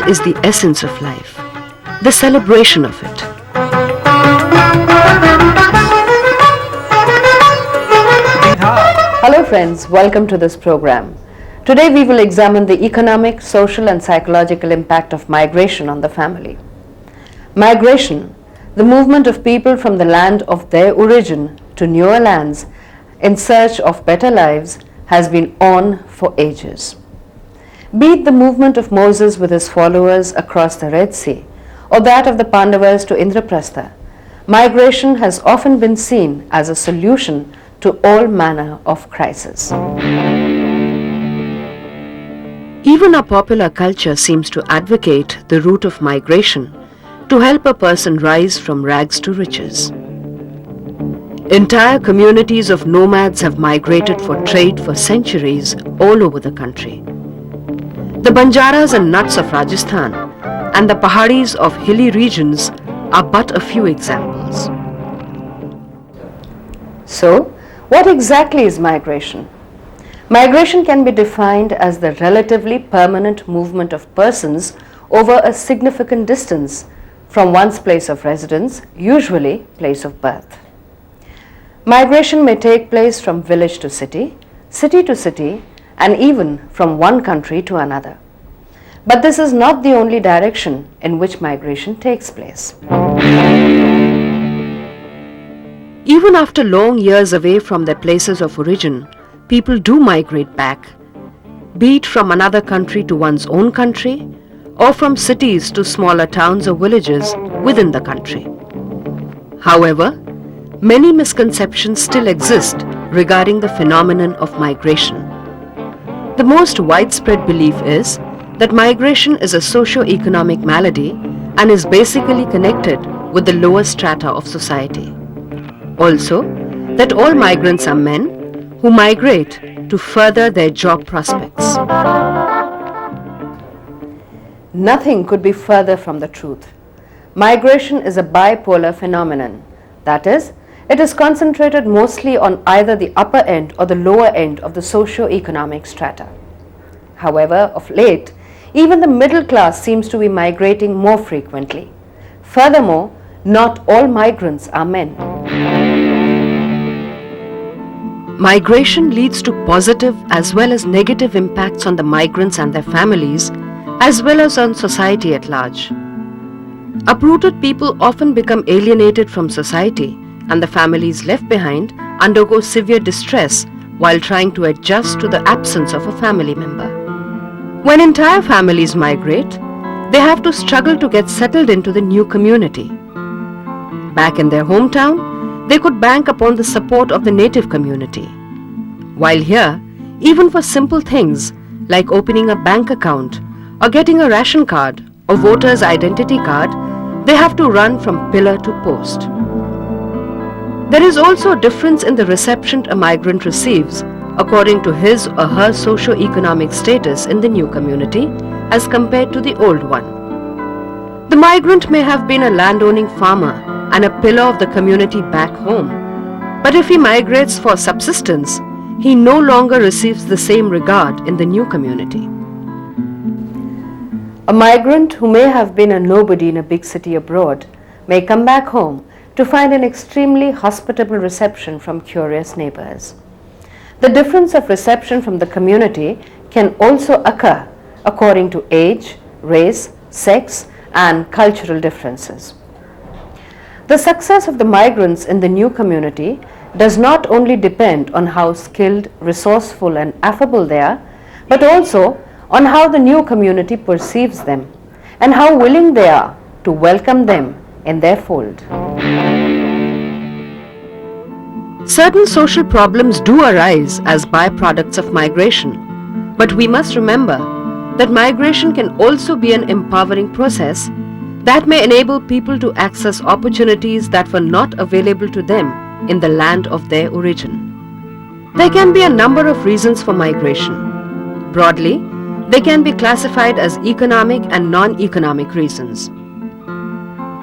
Enjoyment is the essence of life, the celebration of it. Hello friends, welcome to this program. Today we will examine the economic, social and psychological impact of migration on the family. Migration, the movement of people from the land of their origin to newer lands in search of better lives, has been on for ages. Be it the movement of Moses with his followers across the Red Sea, or that of the Pandavas to Indraprastha, migration has often been seen as a solution to all manner of crisis. Even our popular culture seems to advocate the route of migration to help a person rise from rags to riches. Entire communities of nomads have migrated for trade for centuries all over the country. The Banjaras and Nuts of Rajasthan and the Pahadis of hilly regions are but a few examples. So, what exactly is migration? Migration can be defined as the relatively permanent movement of persons over a significant distance from one's place of residence, usually place of birth. Migration may take place from village to city, city to city, and even from one country to another. But this is not the only direction in which migration takes place. Even after long years away from their places of origin, people do migrate back, be it from another country to one's own country, or from cities to smaller towns or villages within the country. However, many misconceptions still exist regarding the phenomenon of migration. The most widespread belief is that migration is a socio-economic malady and is basically connected with the lower strata of society. Also, that all migrants are men who migrate to further their job prospects. Nothing could be further from the truth. Migration is a bipolar phenomenon. That is, it is concentrated mostly on either the upper end or the lower end of the socio-economic strata. However, of late, even the middle class seems to be migrating more frequently. Furthermore, not all migrants are men. Migration leads to positive as well as negative impacts on the migrants and their families, as well as on society at large. Uprooted people often become alienated from society, and the families left behind undergo severe distress while trying to adjust to the absence of a family member. When entire families migrate, they have to struggle to get settled into the new community. Back in their hometown, they could bank upon the support of the native community. While here, even for simple things like opening a bank account or getting a ration card or voter's identity card, they have to run from pillar to post. There is also a difference in the reception a migrant receives according to his or her socio-economic status in the new community as compared to the old one. The migrant may have been a landowning farmer and a pillar of the community back home, but if he migrates for subsistence, he no longer receives the same regard in the new community. A migrant who may have been a nobody in a big city abroad may come back home to find an extremely hospitable reception from curious neighbors. The difference of reception from the community can also occur according to age, race, sex, and cultural differences. The success of the migrants in the new community does not only depend on how skilled, resourceful, and affable they are, but also on how the new community perceives them and how willing they are to welcome them in their fold. Certain social problems do arise as byproducts of migration, but we must remember that migration can also be an empowering process that may enable people to access opportunities that were not available to them in the land of their origin. There can be a number of reasons for migration. Broadly, they can be classified as economic and non-economic reasons.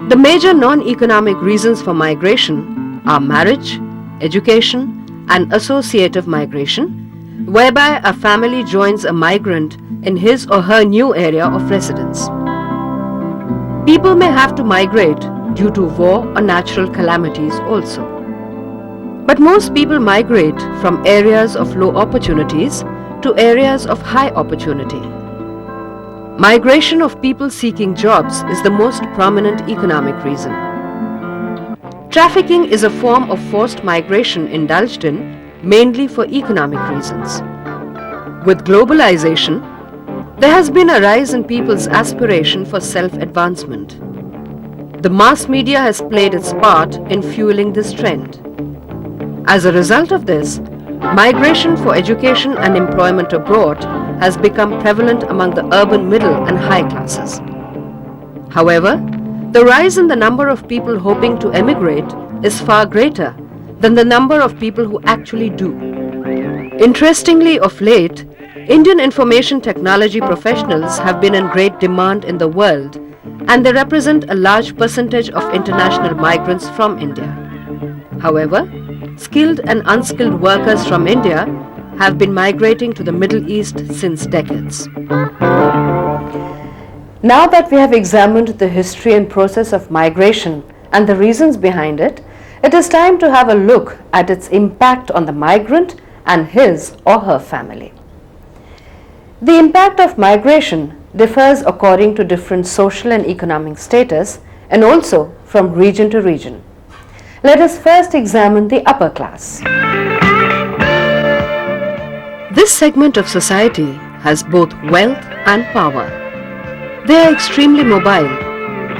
The major non-economic reasons for migration are marriage, education, and associative migration, whereby a family joins a migrant in his or her new area of residence. People may have to migrate due to war or natural calamities also. But most people migrate from areas of low opportunities to areas of high opportunity. Migration of people seeking jobs is the most prominent economic reason. Trafficking is a form of forced migration indulged in mainly for economic reasons. With globalization, there has been a rise in people's aspiration for self-advancement. The mass media has played its part in fueling this trend. As a result of this, migration for education and employment abroad has become prevalent among the urban middle and high classes. However, the rise in the number of people hoping to emigrate is far greater than the number of people who actually do. Interestingly, of late, Indian information technology professionals have been in great demand in the world, and they represent a large percentage of international migrants from India. However, skilled and unskilled workers from India have been migrating to the Middle East since decades. Now that we have examined the history and process of migration and the reasons behind it, it is time to have a look at its impact on the migrant and his or her family. The impact of migration differs according to different social and economic status and also from region to region. Let us first examine the upper class. This segment of society has both wealth and power. They are extremely mobile,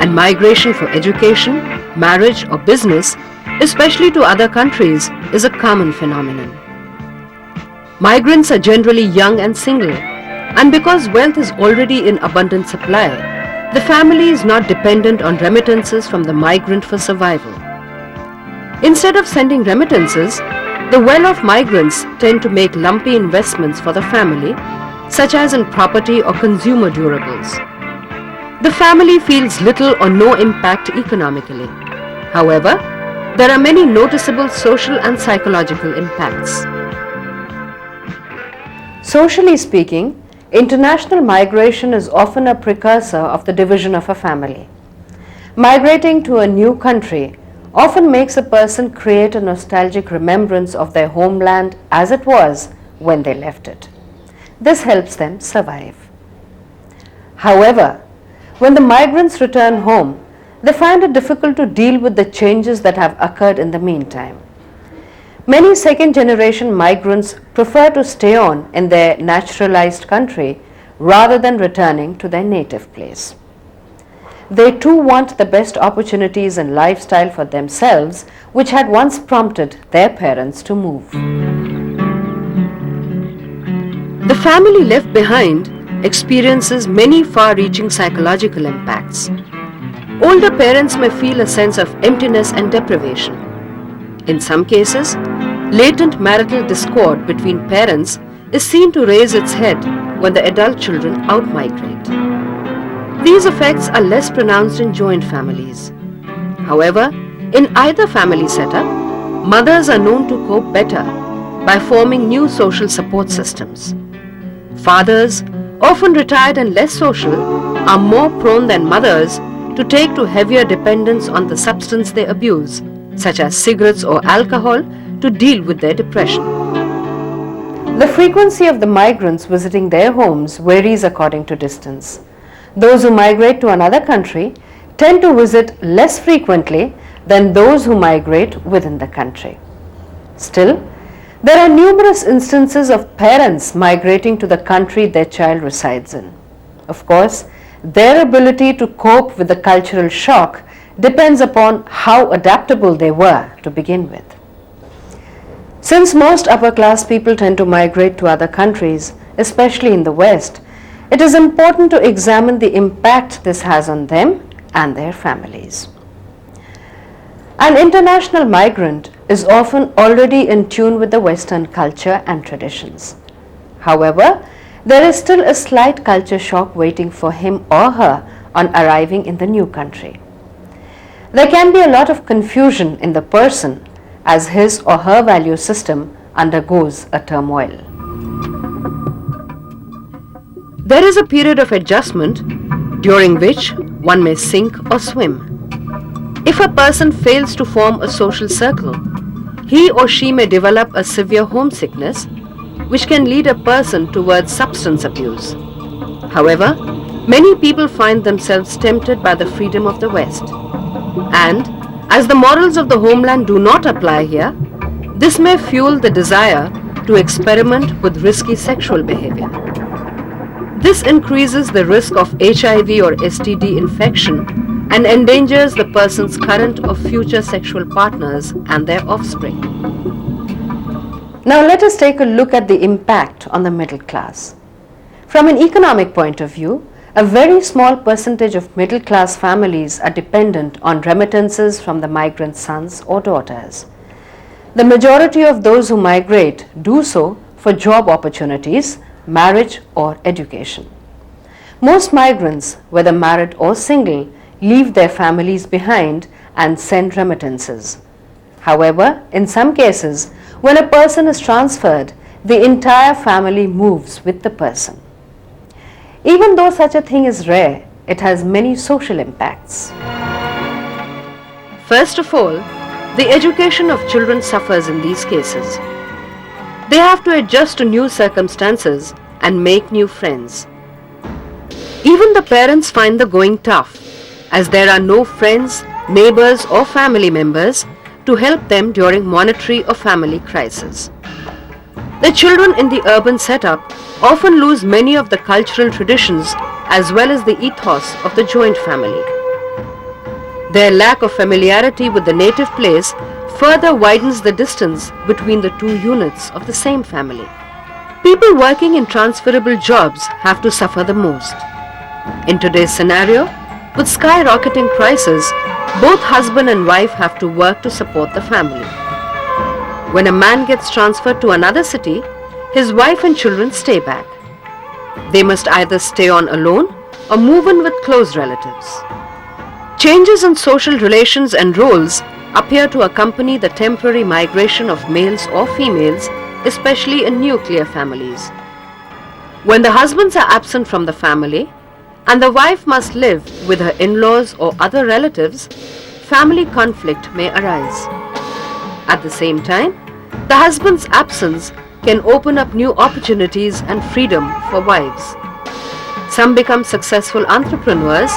and migration for education, marriage or business, especially to other countries, is a common phenomenon. Migrants are generally young and single, and because wealth is already in abundant supply, the family is not dependent on remittances from the migrant for survival. Instead of sending remittances, the well-off migrants tend to make lumpy investments for the family, such as in property or consumer durables. The family feels little or no impact economically. However, there are many noticeable social and psychological impacts. Socially speaking, international migration is often a precursor of the division of a family. Migrating to a new country often makes a person create a nostalgic remembrance of their homeland as it was when they left it. This helps them survive. However, when the migrants return home, they find it difficult to deal with the changes that have occurred in the meantime. Many second-generation migrants prefer to stay on in their naturalized country rather than returning to their native place. They too want the best opportunities and lifestyle for themselves, which had once prompted their parents to move. The family left behind experiences many far-reaching psychological impacts. Older parents may feel a sense of emptiness and deprivation. In some cases, latent marital discord between parents is seen to raise its head when the adult children outmigrate. These effects are less pronounced in joint families. However, in either family setup, mothers are known to cope better by forming new social support systems. Fathers, often retired and less social, are more prone than mothers to take to heavier dependence on the substance they abuse, such as cigarettes or alcohol, to deal with their depression. The frequency of the migrants visiting their homes varies according to distance. Those who migrate to another country tend to visit less frequently than those who migrate within the country. Still, there are numerous instances of parents migrating to the country their child resides in. Of course, their ability to cope with the cultural shock depends upon how adaptable they were to begin with. Since most upper class people tend to migrate to other countries, especially in the West, it is important to examine the impact this has on them and their families. An international migrant is often already in tune with the Western culture and traditions. However, there is still a slight culture shock waiting for him or her on arriving in the new country. There can be a lot of confusion in the person as his or her value system undergoes a turmoil. There is a period of adjustment during which One may sink or swim. If a person fails to form a social circle, he or she may develop a severe homesickness, which can lead a person towards substance abuse. However, many people find themselves tempted by the freedom of the West. And, as the morals of the homeland do not apply here, this may fuel the desire to experiment with risky sexual behavior. This increases the risk of HIV or STD infection and endangers the person's current or future sexual partners and their offspring. Now let us take a look at the impact on the middle class. From an economic point of view, a very small percentage of middle class families are dependent on remittances from the migrant sons or daughters. The majority of those who migrate do so for job opportunities, marriage or education. Most migrants, whether married or single, leave their families behind and send remittances. However, in some cases, when a person is transferred, the entire family moves with the person. Even though such a thing is rare, it has many social impacts. First of all, the education of children suffers in these cases. They have to adjust to new circumstances and make new friends. Even the parents find the going tough, as there are no friends, neighbors or family members to help them during monetary or family crisis. The children in the urban setup often lose many of the cultural traditions as well as the ethos of the joint family. Their lack of familiarity with the native place further widens the distance between the two units of the same family. People working in transferable jobs have to suffer the most. In today's scenario, with skyrocketing prices, both husband and wife have to work to support the family. When a man gets transferred to another city, his wife and children stay back. They must either stay on alone or move in with close relatives. Changes in social relations and roles appear to accompany the temporary migration of males or females, especially in nuclear families. When the husbands are absent from the family, and the wife must live with her in-laws or other relatives, family conflict may arise. At the same time, the husband's absence can open up new opportunities and freedom for wives. Some become successful entrepreneurs,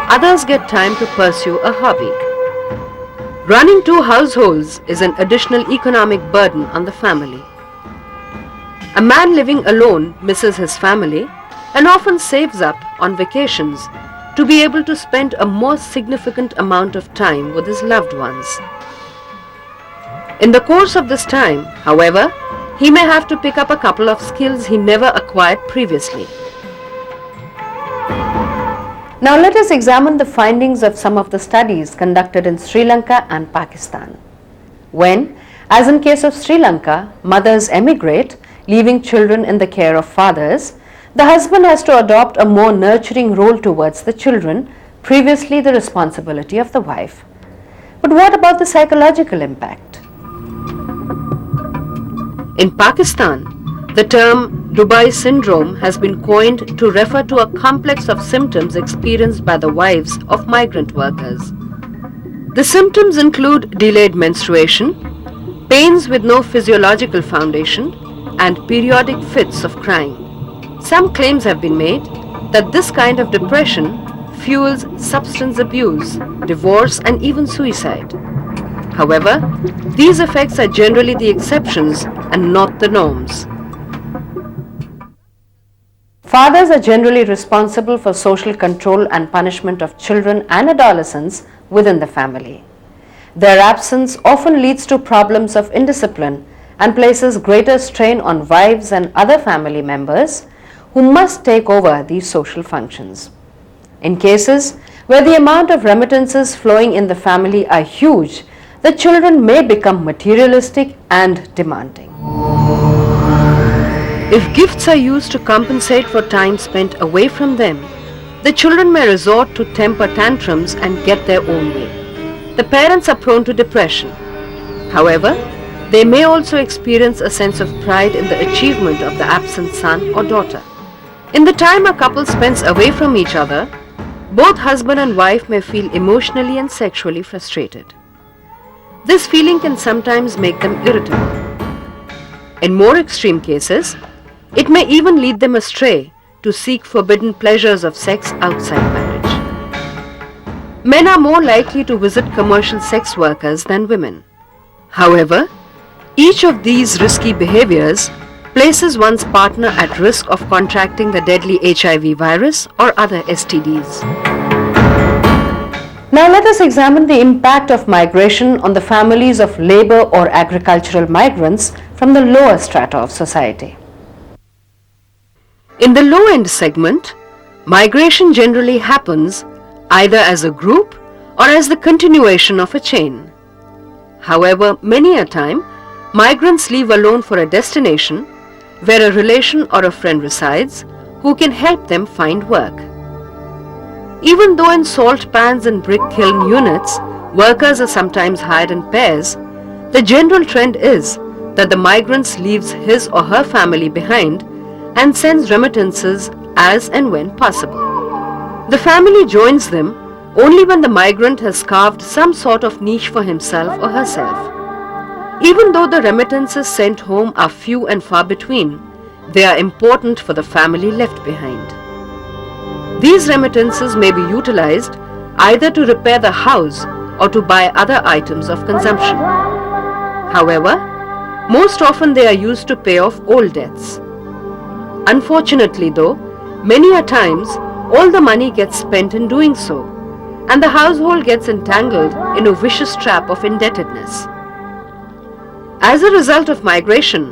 others get time to pursue a hobby. Running two households is an additional economic burden on the family. A man living alone misses his family and often saves up on vacations to be able to spend a more significant amount of time with his loved ones. In the course of this time, however, he may have to pick up a couple of skills he never acquired previously. Now let us examine the findings of some of the studies conducted in Sri Lanka and Pakistan. When, as in case of Sri Lanka, mothers emigrate, leaving children in the care of fathers, the husband has to adopt a more nurturing role towards the children, previously the responsibility of the wife. But what about the psychological impact? In Pakistan, the term Dubai syndrome has been coined to refer to a complex of symptoms experienced by the wives of migrant workers. The symptoms include delayed menstruation, pains with no physiological foundation, and periodic fits of crying. Some claims have been made that this kind of depression fuels substance abuse, divorce, and even suicide. However, these effects are generally the exceptions and not the norms. Fathers are generally responsible for social control and punishment of children and adolescents within the family. Their absence often leads to problems of indiscipline and places greater strain on wives and other family members who must take over these social functions. In cases where the amount of remittances flowing in the family are huge, the children may become materialistic and demanding. If gifts are used to compensate for time spent away from them, the children may resort to temper tantrums and get their own way. The parents are prone to depression. However, they may also experience a sense of pride in the achievement of the absent son or daughter. In the time a couple spends away from each other, both husband and wife may feel emotionally and sexually frustrated. This feeling can sometimes make them irritable. In more extreme cases, it may even lead them astray to seek forbidden pleasures of sex outside marriage. Men are more likely to visit commercial sex workers than women. However, each of these risky behaviors places one's partner at risk of contracting the deadly HIV virus or other STDs. Now let us examine the impact of migration on the families of labor or agricultural migrants from the lower strata of society. In the low-end segment, migration generally happens either as a group or as the continuation of a chain. However, many a time, migrants leave alone for a destination where a relation or a friend resides who can help them find work. Even though in salt pans and brick kiln units, workers are sometimes hired in pairs, the general trend is that the migrant leaves his or her family behind and sends remittances as and when possible. The family joins them only when the migrant has carved some sort of niche for himself or herself. Even though the remittances sent home are few and far between, they are important for the family left behind. These remittances may be utilized either to repair the house or to buy other items of consumption. However, most often they are used to pay off old debts. Unfortunately though, many a times all the money gets spent in doing so, and the household gets entangled in a vicious trap of indebtedness. As a result of migration,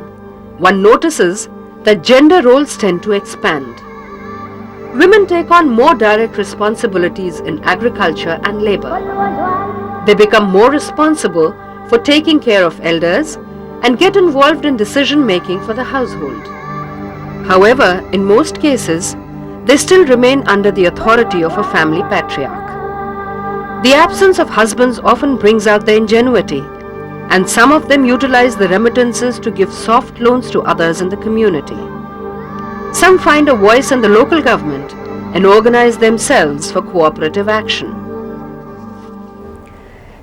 one notices that gender roles tend to expand. Women take on more direct responsibilities in agriculture and labor. They become more responsible for taking care of elders and get involved in decision making for the household. However, in most cases, they still remain under the authority of a family patriarch. The absence of husbands often brings out their ingenuity, and some of them utilize the remittances to give soft loans to others in the community. Some find a voice in the local government and organize themselves for cooperative action.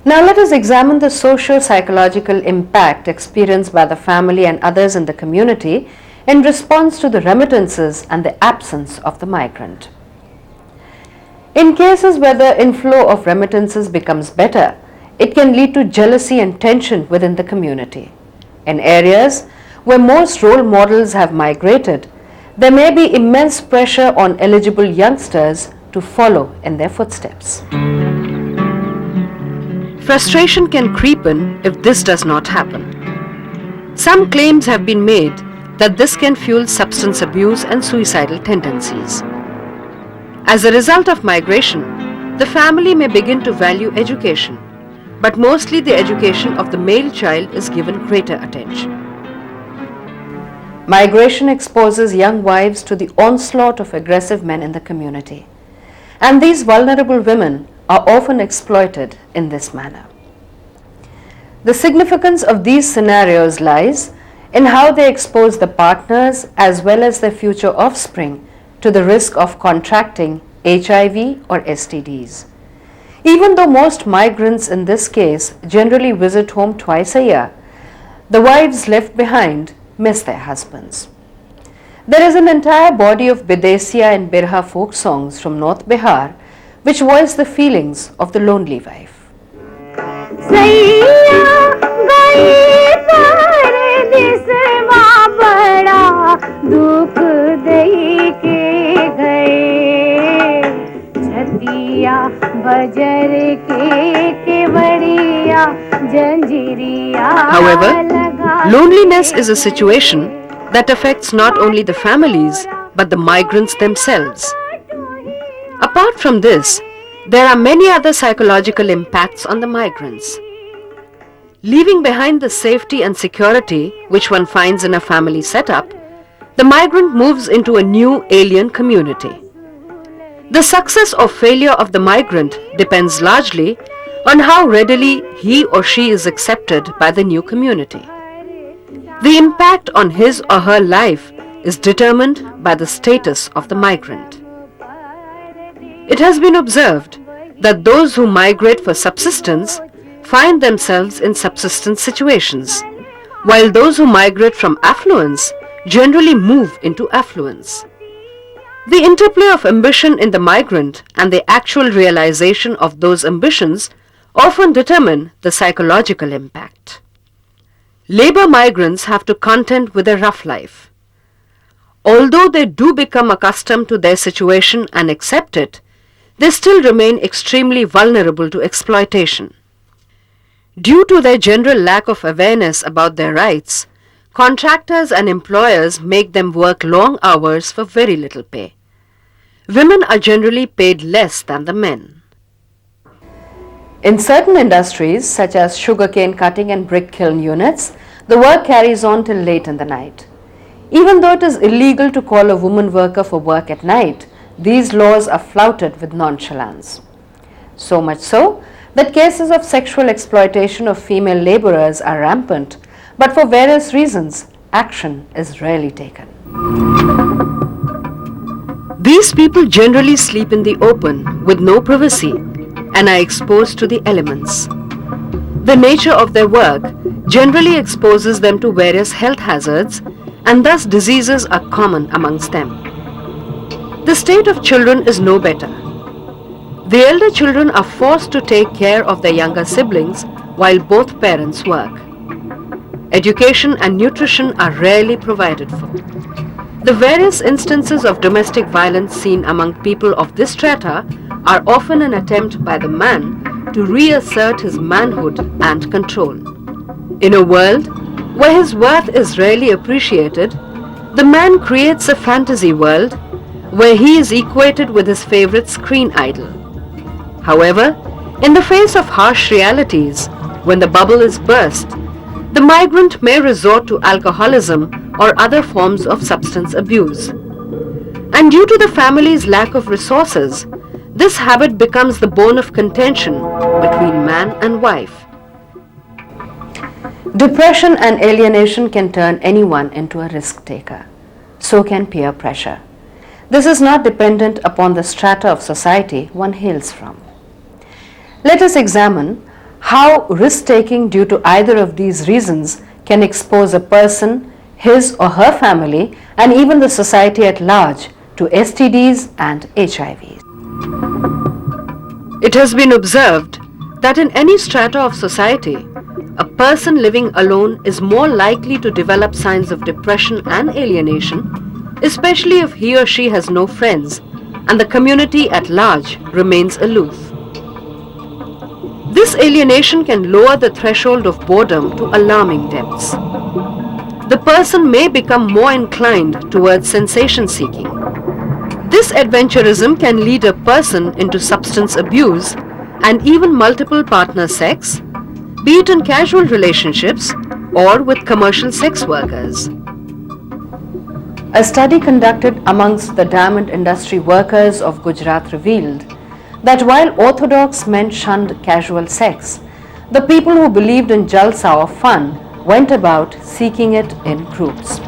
Now let us examine the socio-psychological impact experienced by the family and others in the community in response to the remittances and the absence of the migrant. In cases where the inflow of remittances becomes better, it can lead to jealousy and tension within the community. In areas where most role models have migrated, there may be immense pressure on eligible youngsters to follow in their footsteps. Frustration can creep in if this does not happen. Some claims have been made that this can fuel substance abuse and suicidal tendencies. As a result of migration, the family may begin to value education, but mostly the education of the male child is given greater attention. Migration exposes young wives to the onslaught of aggressive men in the community, and these vulnerable women are often exploited in this manner. The significance of these scenarios lies in how they expose the partners as well as their future offspring to the risk of contracting HIV or STDs. Even though most migrants in this case generally visit home twice a year, the wives left behind miss their husbands. There is an entire body of Bidesiya and Birha folk songs from North Bihar which voice the feelings of the lonely wife. However, loneliness is a situation that affects not only the families but the migrants themselves. Apart from this, there are many other psychological impacts on the migrants. Leaving behind the safety and security which one finds in a family setup, the migrant moves into a new alien community. The success or failure of the migrant depends largely on how readily he or she is accepted by the new community. The impact on his or her life is determined by the status of the migrant. It has been observed that those who migrate for subsistence find themselves in subsistence situations, while those who migrate from affluence generally move into affluence. The interplay of ambition in the migrant and the actual realization of those ambitions often determine the psychological impact. Labor migrants have to contend with a rough life. Although they do become accustomed to their situation and accept it, they still remain extremely vulnerable to exploitation. Due to their general lack of awareness about their rights, contractors and employers make them work long hours for very little pay. Women are generally paid less than the men. In certain industries, such as sugarcane cutting and brick kiln units, the work carries on till late in the night. Even though it is illegal to call a woman worker for work at night, these laws are flouted with nonchalance. So much so that cases of sexual exploitation of female laborers are rampant, but for various reasons, action is rarely taken. These people generally sleep in the open with no privacy and are exposed to the elements. The nature of their work generally exposes them to various health hazards, and thus diseases are common amongst them. The state of children is no better. The elder children are forced to take care of their younger siblings while both parents work. Education and nutrition are rarely provided for. The various instances of domestic violence seen among people of this strata are often an attempt by the man to reassert his manhood and control. In a world where his worth is rarely appreciated, the man creates a fantasy world where he is equated with his favorite screen idol. However, in the face of harsh realities, when the bubble is burst, the migrant may resort to alcoholism or other forms of substance abuse. And due to the family's lack of resources, this habit becomes the bone of contention between man and wife. Depression and alienation can turn anyone into a risk taker. So can peer pressure. This is not dependent upon the strata of society one hails from. Let us examine how risk-taking due to either of these reasons can expose a person, his or her family, and even the society at large to STDs and HIVs. It has been observed that in any strata of society, a person living alone is more likely to develop signs of depression and alienation, especially if he or she has no friends and the community at large remains aloof. This alienation can lower the threshold of boredom to alarming depths. The person may become more inclined towards sensation seeking. This adventurism can lead a person into substance abuse and even multiple partner sex, be it in casual relationships or with commercial sex workers. A study conducted amongst the diamond industry workers of Gujarat revealed that while orthodox men shunned casual sex, the people who believed in jalsa or fun went about seeking it in groups.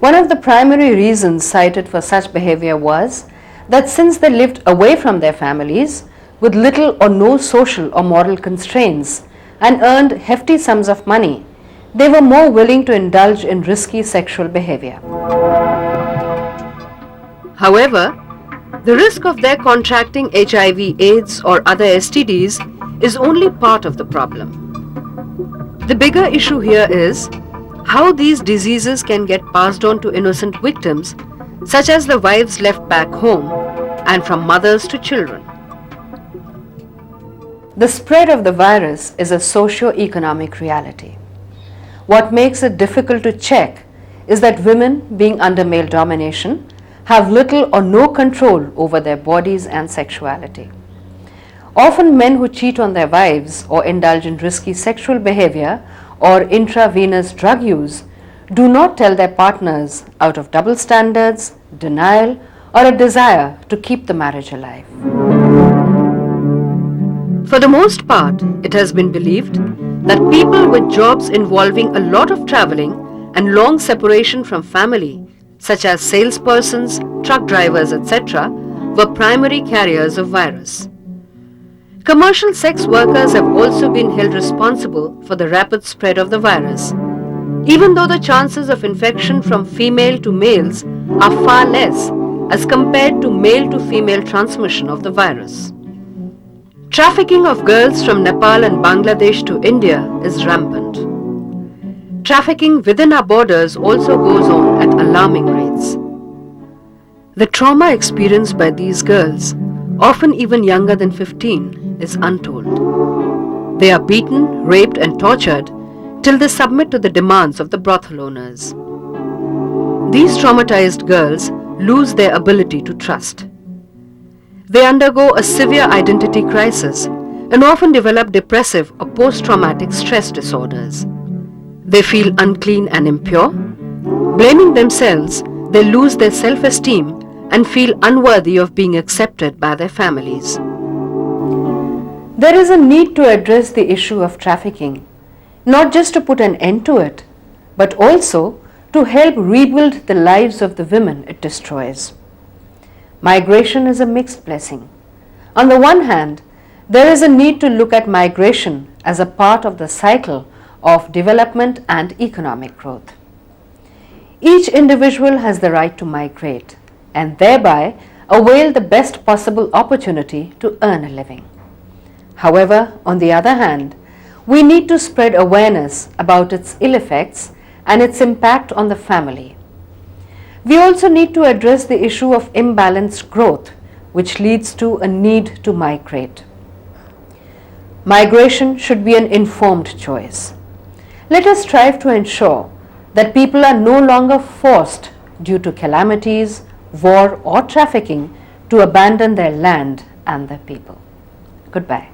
One of the primary reasons cited for such behavior was that since they lived away from their families with little or no social or moral constraints and earned hefty sums of money, they were more willing to indulge in risky sexual behavior. However, the risk of their contracting HIV, AIDS or other STDs is only part of the problem. The bigger issue here is how these diseases can get passed on to innocent victims, such as the wives left back home, and from mothers to children. The spread of the virus is a socio-economic reality. What makes it difficult to check is that women, being under male domination, have little or no control over their bodies and sexuality. Often men who cheat on their wives or indulge in risky sexual behavior or intravenous drug use do not tell their partners out of double standards, denial, or a desire to keep the marriage alive. For the most part, it has been believed that people with jobs involving a lot of traveling and long separation from family, such as salespersons, truck drivers, etc., were primary carriers of virus. Commercial sex workers have also been held responsible for the rapid spread of the virus, even though the chances of infection from female to males are far less as compared to male to female transmission of the virus. Trafficking of girls from Nepal and Bangladesh to India is rampant. Trafficking within our borders also goes on at alarming rates. The trauma experienced by these girls, often even younger than 15, is untold. They are beaten, raped and tortured till they submit to the demands of the brothel owners. These traumatized girls lose their ability to trust. They undergo a severe identity crisis and often develop depressive or post-traumatic stress disorders. They feel unclean and impure. Blaming themselves, they lose their self-esteem and feel unworthy of being accepted by their families. There is a need to address the issue of trafficking, not just to put an end to it, but also to help rebuild the lives of the women it destroys. Migration is a mixed blessing. On the one hand, there is a need to look at migration as a part of the cycle of development and economic growth. Each individual has the right to migrate and thereby avail the best possible opportunity to earn a living. However, on the other hand, we need to spread awareness about its ill effects and its impact on the family. We also need to address the issue of imbalanced growth, which leads to a need to migrate. Migration should be an informed choice. Let us strive to ensure that people are no longer forced due to calamities, war or trafficking to abandon their land and their people. Goodbye.